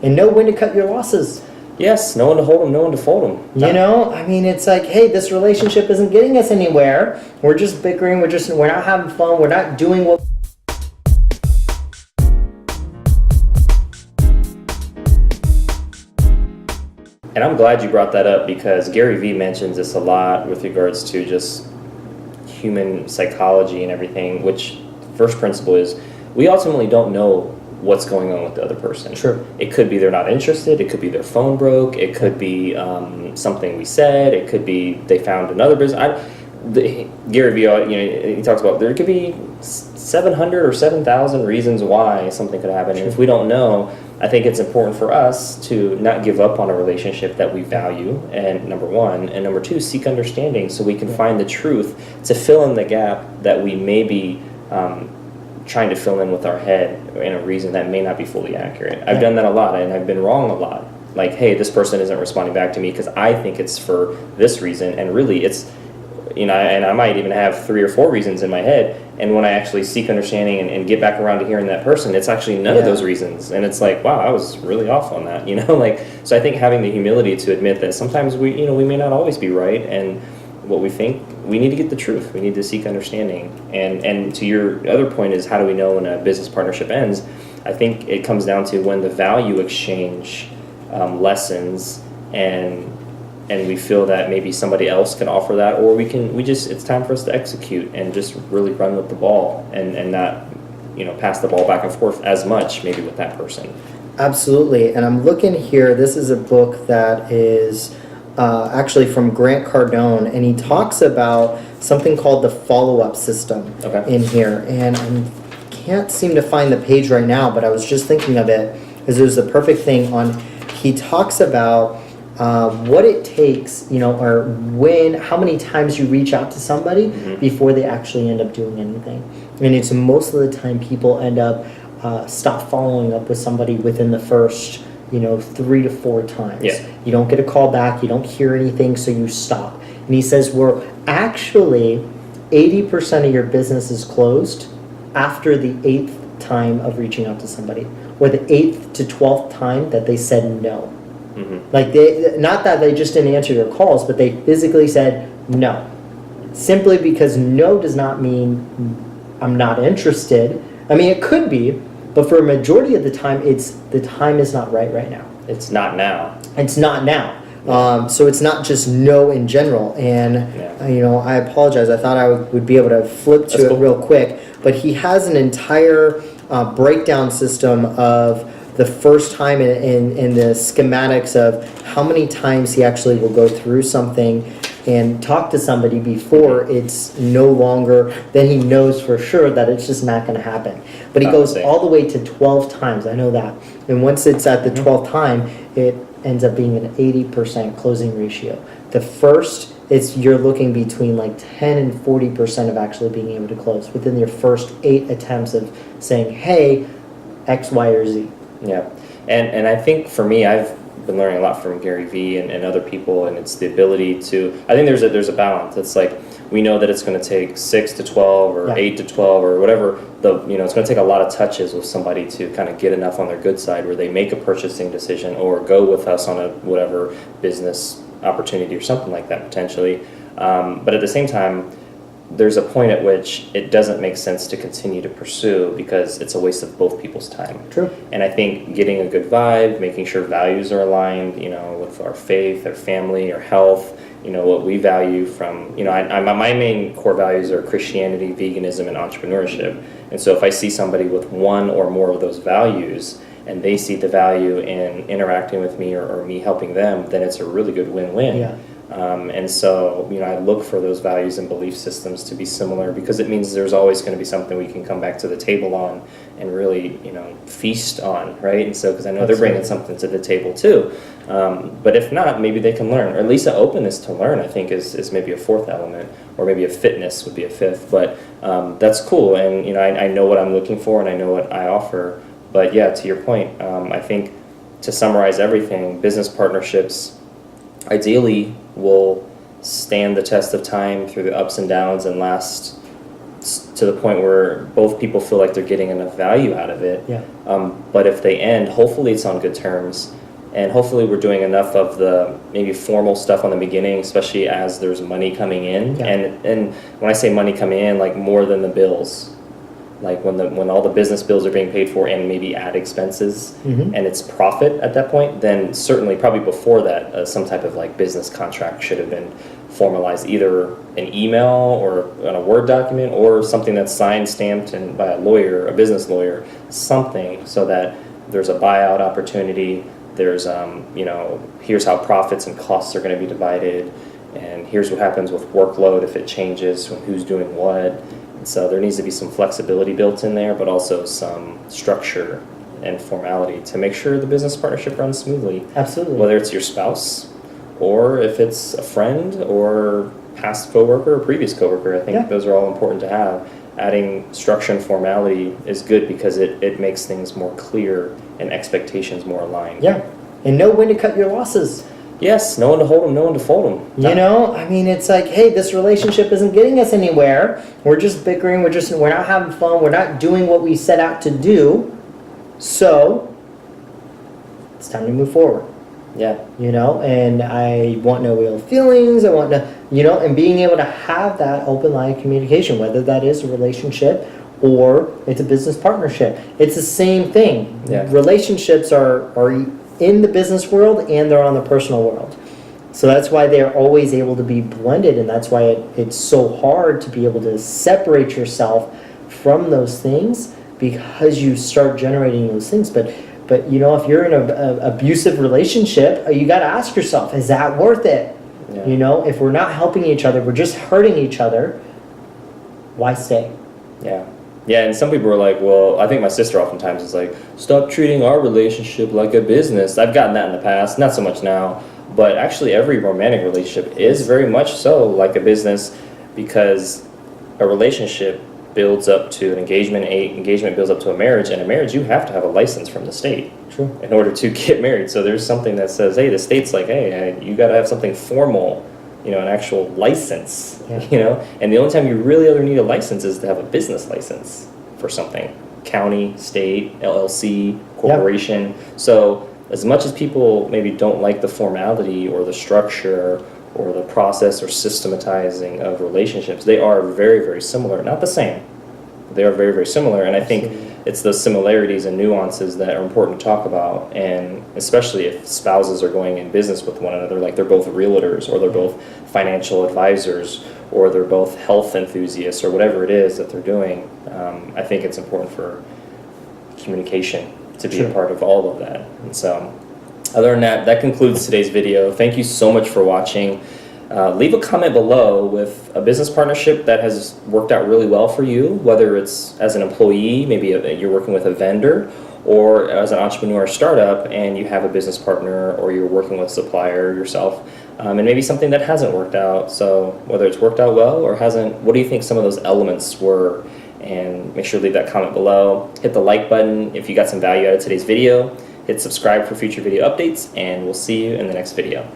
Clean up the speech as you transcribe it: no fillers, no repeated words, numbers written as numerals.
and know when to cut your losses. Yes, know when to hold them, know when to fold them. You know, I mean, it's like, hey, this relationship isn't getting us anywhere. We're just bickering. We're not having fun. We're not doing what. And I'm glad you brought that up, because Gary Vee mentions this a lot with regards to just human psychology and everything, which first principle is we ultimately don't know what's going on with the other person. True. It could be they're not interested. It could be their phone broke. It could be something we said. It could be they found another business. Gary Vee, he talks about there could be 700 or 7,000 reasons why something could happen. And if we don't know, I think it's important for us to not give up on a relationship that we value, and number one, and number two, seek understanding so we can find the truth to fill in the gap that we may be trying to fill in with our head in a reason that may not be fully accurate. I've done that a lot, and I've been wrong a lot. Like, hey, this person isn't responding back to me because I think it's for this reason, and really it's, and I might even have 3 or 4 reasons in my head, and when I actually seek understanding and get back around to hearing that person, it's actually none of those reasons, and it's like, wow, I was really off on that, so I think having the humility to admit that sometimes we may not always be right, and what we think, we need to get the truth, we need to seek understanding, and to your other point is, how do we know when a business partnership ends? I think it comes down to when the value exchange lessens, and we feel that maybe somebody else can offer that, or it's time for us to execute and just really run with the ball and not, pass the ball back and forth as much maybe with that person. Absolutely. And I'm looking here, this is a book that is actually from Grant Cardone, and he talks about something called the follow-up system in here. And I can't seem to find the page right now, but I was just thinking of it because it was the perfect thing he talks about what it takes, or how many times you reach out to somebody before they actually end up doing anything. And it's most of the time people end up stop following up with somebody within the first 3 to 4 times. Yeah. You don't get a call back, you don't hear anything, so you stop. And he says, we're actually 80% of your business is closed after the 8th time of reaching out to somebody, or the 8th to 12th time that they said no. Like not that they just didn't answer your calls, but they physically said no. Simply because no does not mean I'm not interested. I mean, it could be, but for a majority of the time, the time is not right now. It's not now. It's not now. So it's not just no in general. And, I apologize. I thought I would be able to flip to it real quick. But he has an entire breakdown system of the first time in the schematics of how many times he actually will go through something and talk to somebody before it's no longer, then he knows for sure that it's just not going to happen. But he goes all the way to 12 times, I know that. And once it's at the 12th time, it ends up being an 80% closing ratio. The first, you're looking between like 10 and 40% of actually being able to close within your first 8 attempts of saying, hey, X, Y, or Z. Yeah, and I think for me, I've been learning a lot from Gary Vee and other people, and it's the ability to, I think there's a balance. It's like, we know that it's going to take 6 to 12 or 8 to 12 or whatever, it's going to take a lot of touches with somebody to kind of get enough on their good side where they make a purchasing decision or go with us on a whatever business opportunity or something like that potentially. But at the same time, there's a point at which it doesn't make sense to continue to pursue because it's a waste of both people's time. True. And I think getting a good vibe, making sure values are aligned, with our faith, our family, our health, what we value from, my main core values are Christianity, veganism, and entrepreneurship. And so if I see somebody with one or more of those values and they see the value in interacting with me or me helping them, then it's a really good win-win. Yeah. And so, I look for those values and belief systems to be similar because it means there's always going to be something we can come back to the table on and really, feast on, right? And so, because I know they're bringing something to the table too. But if not, maybe they can learn, or at least an openness to learn, I think is maybe a 4th element, or maybe a fitness would be a 5th. But that's cool. And, I know what I'm looking for and I know what I offer. But yeah, to your point, I think to summarize everything, business partnerships ideally will stand the test of time through the ups and downs and last to the point where both people feel like they're getting enough value out of it. Yeah. But if they end, hopefully it's on good terms, and hopefully we're doing enough of the maybe formal stuff on the beginning, especially as there's money coming in. Yeah. And when I say money coming in, like more than the bills, like when all the business bills are being paid for and maybe ad expenses, and it's profit at that point, then certainly probably before that, some type of like business contract should have been formalized, either an email or on a Word document or something that's signed, stamped, and by a lawyer, a business lawyer, something, so that there's a buyout opportunity. There's here's how profits and costs are going to be divided, and here's what happens with workload if it changes, who's doing what. So there needs to be some flexibility built in there, but also some structure and formality to make sure the business partnership runs smoothly. Absolutely. Whether it's your spouse, or if it's a friend, or past coworker, or previous coworker, I think those are all important to have. Adding structure and formality is good because it makes things more clear and expectations more aligned. Yeah, and know when to cut your losses. Yes, know when to hold them, know when to fold them. You know, I mean, it's like, hey, this relationship isn't getting us anywhere. We're just bickering. We're not having fun. We're not doing what we set out to do. So it's time to move forward. Yeah. You know, and I want no ill feelings. I want to, and being able to have that open line of communication, whether that is a relationship or it's a business partnership. It's the same thing. Yeah. Relationships are in the business world and they're on the personal world. So that's why they're always able to be blended, and that's why it's so hard to be able to separate yourself from those things, because you start generating those things. But if you're in an abusive relationship, you got to ask yourself, is that worth it? Yeah. If we're not helping each other, we're just hurting each other, why stay? Yeah. Yeah, and some people are like, well, I think my sister oftentimes is like, stop treating our relationship like a business. I've gotten that in the past, not so much now, but actually every romantic relationship is very much so like a business, because a relationship builds up to an engagement builds up to a marriage, and a marriage you have to have a license from the state. True. In order to get married. So there's something that says, hey, the state's like, hey, you got to have something formal, an actual license, and the only time you really ever need a license is to have a business license for something. County, state, LLC, corporation. So as much as people maybe don't like the formality or the structure or the process or systematizing of relationships, they are very, very similar. Not the same. They are very, very similar, and I think it's those similarities and nuances that are important to talk about, and especially if spouses are going in business with one another, like they're both realtors, or they're both financial advisors, or they're both health enthusiasts, or whatever it is that they're doing. I think it's important for communication to be a part of all of that. And so, other than that, that concludes today's video. Thank you so much for watching. Leave a comment below with a business partnership that has worked out really well for you, whether it's as an employee, maybe you're working with a vendor, or as an entrepreneur startup and you have a business partner, or you're working with a supplier yourself, and maybe something that hasn't worked out. So whether it's worked out well or hasn't, what do you think some of those elements were? And make sure to leave that comment below. Hit the like button if you got some value out of today's video. Hit subscribe for future video updates, and we'll see you in the next video.